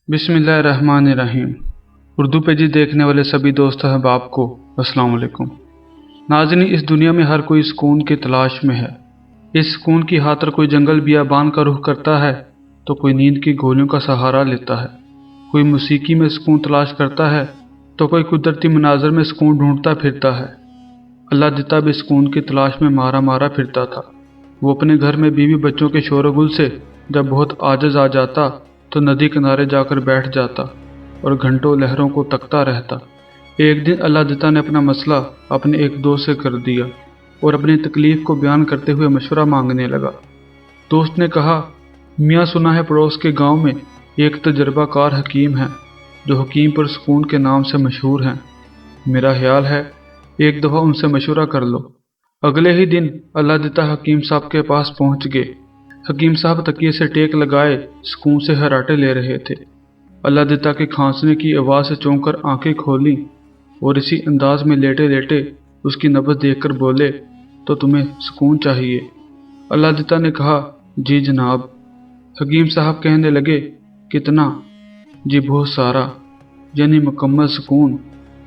बिस्मिल्लाहिर्रहमानिर्रहीम। उर्दू पेजी देखने वाले सभी दोस्त अहबाब को अस्सलाम वालेकुम। नाज़रीन, इस दुनिया में हर कोई सुकून की तलाश में है। इस सुकून की खातिर कोई जंगल बियाबान का रुख करता है तो कोई नींद की गोलियों का सहारा लेता है, कोई मौसीकी में सुकून तलाश करता है तो कोई कुदरती मनाजर में सुकून ढूंढता फिरता है। अल्लाह दिता भी सुकून की तलाश में मारा मारा फिरता था। वो अपने घर में बीवी बच्चों के शोरगुल से जब बहुत आजज आ जाता तो नदी किनारे जाकर बैठ जाता और घंटों लहरों को तकता रहता। एक दिन अल्लाह दिता ने अपना मसला अपने एक दोस्त से कर दिया और अपनी तकलीफ को बयान करते हुए मशवरा मांगने लगा। दोस्त ने कहा, मियाँ, सुना है पड़ोस के गांव में एक तजर्बाकार हकीम है जो हकीम पर सुकून के नाम से मशहूर हैं। मेरा ख्याल है एक दफ़ा उनसे मशवरा कर लो। अगले ही दिन अल्लाह दिता हकीम साहब के पास पहुंच गए। हकीम साहब तकिए से टेक लगाए सुकून से हराटे ले रहे थे। अल्लाह दिता के खांसने की आवाज़ से चौंक कर आंखें खोली और इसी अंदाज में लेटे लेटे उसकी नब्ज़ देखकर बोले, तो तुम्हें सुकून चाहिए? अल्लाह दिता ने कहा, जी जनाब। हकीम साहब कहने लगे, कितना? जी बहुत सारा, यानी मुकम्मल सुकून।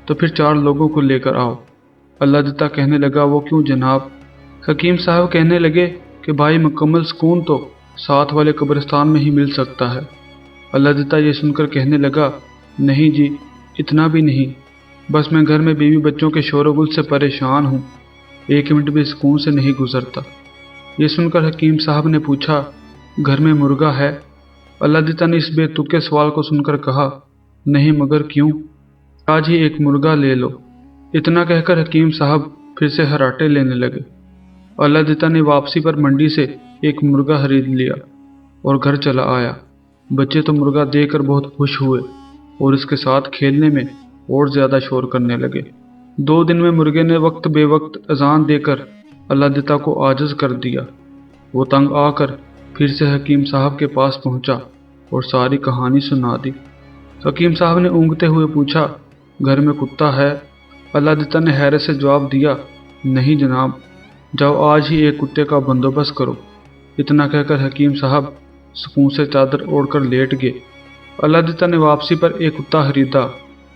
तो फिर 4 लोगों को लेकर आओ। अल्लाह दिता कहने लगा, वो क्यों जनाब? हकीम साहब कहने लगे कि भाई, मुकम्मल सुकून तो साथ वाले कब्रिस्तान में ही मिल सकता है। अल्लाह दिता ये सुनकर कहने लगा, नहीं जी, इतना भी नहीं, बस मैं घर में बीवी बच्चों के शोरगुल से परेशान हूँ, 1 मिनट भी सुकून से नहीं गुजरता। ये सुनकर हकीम साहब ने पूछा, घर में मुर्गा है? अल्लाह दिता ने इस बेतुके सवाल को सुनकर कहा, नहीं, मगर क्यों? आज ही एक मुर्गा ले लो। इतना कहकर हकीम साहब फिर से हराटे लेने लगे। अल्लाह दिता ने वापसी पर मंडी से एक मुर्गा खरीद लिया और घर चला आया। बच्चे तो मुर्गा देखकर बहुत खुश हुए और इसके साथ खेलने में और ज़्यादा शोर करने लगे। 2 दिन में मुर्गे ने वक्त बेवक्त अजान देकर अल्लाह दिता को आजिज़ कर दिया। वो तंग आकर फिर से हकीम साहब के पास पहुंचा और सारी कहानी सुना दी। हकीम साहब ने ऊँगते हुए पूछा, घर में कुत्ता है? अल्लाह दिता ने हैरत से जवाब दिया, नहीं जनाब, जाओ आज ही एक कुत्ते का बंदोबस्त करो। इतना कहकर हकीम साहब सुकून से चादर ओढ़कर लेट गए। अल्लाह दिता ने वापसी पर एक कुत्ता खरीदा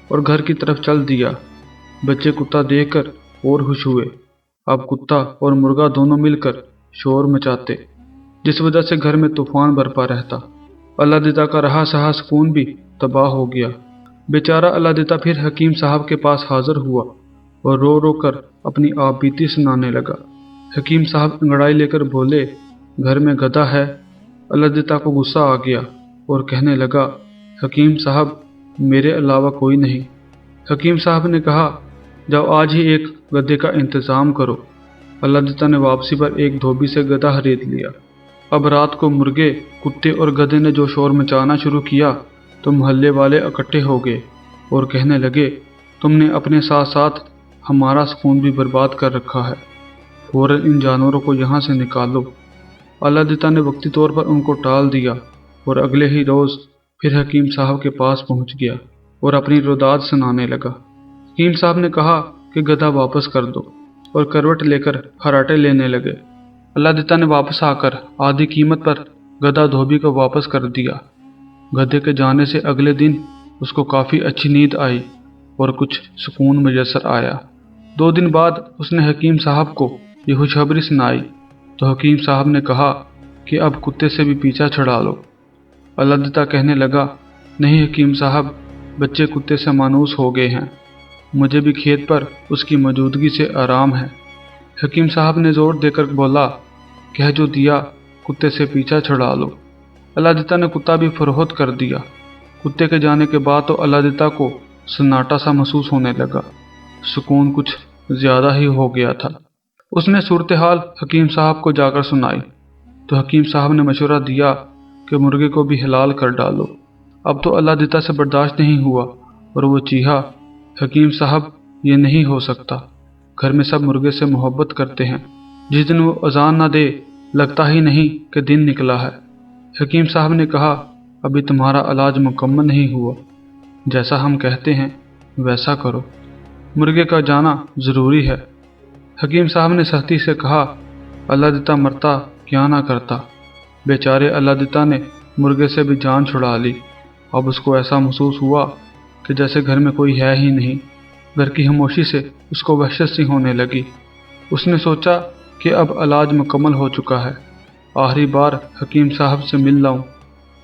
और घर की तरफ चल दिया। बच्चे कुत्ता देखकर और खुश हुए। अब कुत्ता और मुर्गा दोनों मिलकर शोर मचाते, जिस वजह से घर में तूफान बरपा रहता। अल्लाह दिता का रहा सहा सुकून भी तबाह हो गया। बेचारा अल्लाह दिता फिर हकीम साहब के पास हाजिर हुआ और रो रो कर अपनी आप बीती सुनाने लगा। हकीम साहब अंगड़ाई लेकर बोले, घर में गधा है? अल्लाह दिता को गुस्सा आ गया और कहने लगा, हकीम साहब, मेरे अलावा कोई नहीं। हकीम साहब ने कहा, जाओ आज ही एक गधे का इंतज़ाम करो। अल्लाह दिता ने वापसी पर एक धोबी से गधा खरीद लिया। अब रात को मुर्गे, कुत्ते और गधे ने जो शोर मचाना शुरू किया तो मोहल्ले वाले इकट्ठे हो गए और कहने लगे, तुमने अपने साथ साथ हमारा सुकून भी बर्बाद कर रखा है, फौरन इन जानवरों को यहाँ से निकालो। अल्लाह दिता ने वक्ती तौर पर उनको टाल दिया और अगले ही रोज़ फिर हकीम साहब के पास पहुँच गया और अपनी रुदाद सुनाने लगा। हकीम साहब ने कहा कि गधा वापस कर दो और करवट लेकर खराटे लेने लगे। अल्लाह दिता ने वापस आकर आधी कीमत पर गधा धोबी को वापस कर दिया। गधे के जाने से अगले दिन उसको काफ़ी अच्छी नींद आई और कुछ सुकून मुयस्सर आया। 2 दिन बाद उसने हकीम साहब को ये खुशखबरी सुनाई तो हकीम साहब ने कहा कि अब कुत्ते से भी पीछा छुड़ा लो। अल्लाह दिता कहने लगा, नहीं हकीम साहब, बच्चे कुत्ते से मानूस हो गए हैं, मुझे भी खेत पर उसकी मौजूदगी से आराम है। हकीम साहब ने जोर देकर बोला, कह जो दिया, कुत्ते से पीछा छुड़ा लो। अल्लाह दिता ने कुत्ता भी फरोख्त कर दिया। कुत्ते के जाने के बाद तो अल्लाह दिता को सन्नाटा सा महसूस होने लगा। सुकून कुछ ज़्यादा ही हो गया था। उसने सूरत हाल हकीम साहब को जाकर सुनाई तो हकीम साहब ने मशवरा दिया कि मुर्गे को भी हलाल कर डालो। अब तो अल्लाह दिता से बर्दाश्त नहीं हुआ और वो चीहा, हकीम साहब, ये नहीं हो सकता, घर में सब मुर्गे से मोहब्बत करते हैं, जिस दिन वो अजान ना दे लगता ही नहीं कि दिन निकला है। हकीम साहब ने कहा, अभी तुम्हारा इलाज मुकम्मल नहीं हुआ, जैसा हम कहते हैं वैसा करो, मुर्गे का जाना ज़रूरी है। हकीम साहब ने सख्ती से कहा, अल्लाह दिता मरता क्या ना करता। बेचारे अल्लाह दिता ने मुर्गे से भी जान छुड़ा ली अब उसको ऐसा महसूस हुआ कि जैसे घर में कोई है ही नहीं। घर की खामोशी से उसको वहशत सी होने लगी। उसने सोचा कि अब इलाज मुकम्मल हो चुका है, आखिरी बार हकीम साहब से मिल लाऊं।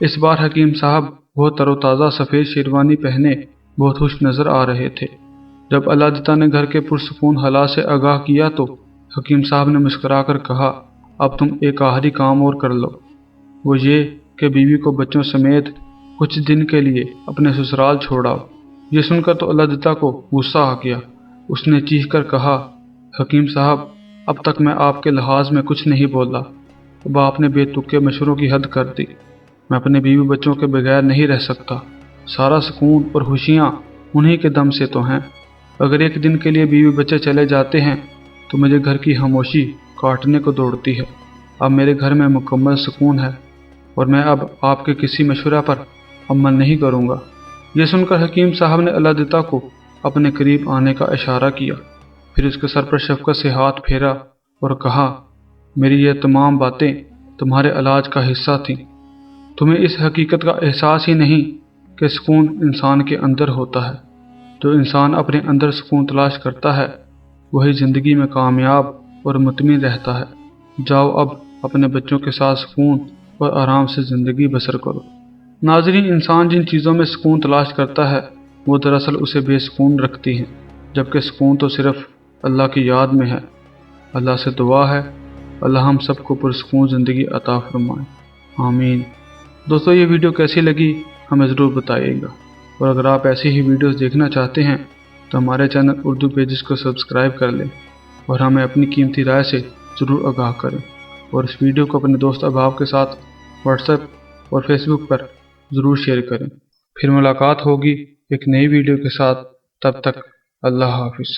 इस बार हकीम साहब बहुत तरोताज़ा सफ़ेद शेरवानी पहने बहुत खुश नज़र आ रहे थे। जब अल्लादिता ने घर के पुरसकून हालात से आगाह किया तो हकीम साहब ने मुस्कुराकर कहा, अब तुम एक आखिरी काम और कर लो, वो ये कि बीवी को बच्चों समेत कुछ दिन के लिए अपने ससुराल छोड़ आओ। ये सुनकर तो अल्लादिता को गुस्सा आ गया। उसने चीख कर कहा, हकीम साहब, अब तक मैं आपके लिहाज में कुछ नहीं बोला, अब आपने बेतुके मशवरों की हद कर दी। मैं अपने बीवी बच्चों के बगैर नहीं रह सकता। सारा सुकून और खुशियाँ उन्हीं के दम से तो हैं। अगर एक दिन के लिए बीवी बच्चे चले जाते हैं तो मुझे घर की खामोशी काटने को दौड़ती है। अब मेरे घर में मुकम्मल सुकून है और मैं अब आपके किसी मशवरा पर अमल नहीं करूँगा। यह सुनकर हकीम साहब ने अल्लादिता को अपने करीब आने का इशारा किया, फिर उसके सर पर शफकत से हाथ फेरा और कहा, मेरी ये तमाम बातें तुम्हारे इलाज का हिस्सा थीं। तुम्हें इस हकीकत का एहसास ही नहीं कि सुकून इंसान के अंदर होता है। जो इंसान अपने अंदर सुकून तलाश करता है वही ज़िंदगी में कामयाब और मुतमिन रहता है। जाओ अब अपने बच्चों के साथ सुकून और आराम से ज़िंदगी बसर करो। नाज़रीन, इंसान जिन चीज़ों में सुकून तलाश करता है वो दरअसल उसे बेसुकून रखती हैं, जबकि सुकून तो सिर्फ़ अल्लाह की याद में है। अल्लाह से दुआ है, अल्लाह हम सबको पुरसुकून ज़िंदगी अता फरमाए, आमीन। दोस्तों, ये वीडियो कैसी लगी हमें ज़रूर बताइएगा, और अगर आप ऐसी ही वीडियोस देखना चाहते हैं तो हमारे चैनल उर्दू पेजेस को सब्सक्राइब कर लें और हमें अपनी कीमती राय से ज़रूर आगाह करें, और इस वीडियो को अपने दोस्त अहबाब के साथ व्हाट्सएप और फेसबुक पर ज़रूर शेयर करें। फिर मुलाकात होगी एक नई वीडियो के साथ, तब तक अल्लाह हाफिज़।